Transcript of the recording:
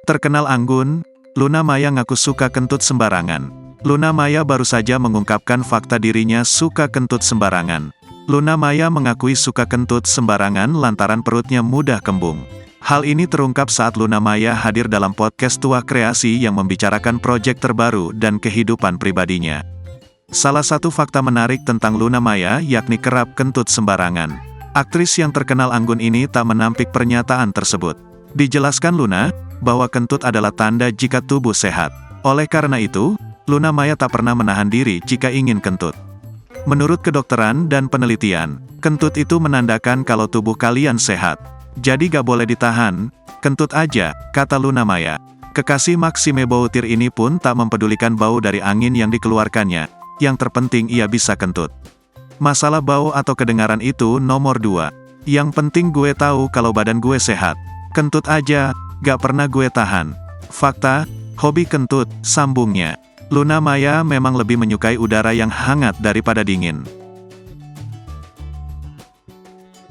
Terkenal anggun, Luna Maya ngaku suka kentut sembarangan. Luna Maya baru saja mengungkapkan fakta dirinya suka kentut sembarangan. Luna Maya mengakui suka kentut sembarangan lantaran perutnya mudah kembung. Hal ini terungkap saat Luna Maya hadir dalam podcast Tua Kreasi yang membicarakan proyek terbaru dan kehidupan pribadinya. Salah satu fakta menarik tentang Luna Maya yakni kerap kentut sembarangan. Aktris yang terkenal anggun ini tak menampik pernyataan tersebut. Dijelaskan Luna, bahwa kentut adalah tanda jika tubuh sehat. Oleh karena itu, Luna Maya tak pernah menahan diri jika ingin kentut. Menurut kedokteran dan penelitian, kentut itu menandakan kalau tubuh kalian sehat. Jadi gak boleh ditahan, kentut aja, kata Luna Maya. Kekasih Maxime Boutir ini pun tak mempedulikan bau dari angin yang dikeluarkannya. Yang terpenting ia bisa kentut. Masalah bau atau kedengaran itu nomor 2. Yang penting gue tahu kalau badan gue sehat. Kentut aja, gak pernah gue tahan. Fakta, hobi kentut, sambungnya. Luna Maya memang lebih menyukai udara yang hangat daripada dingin.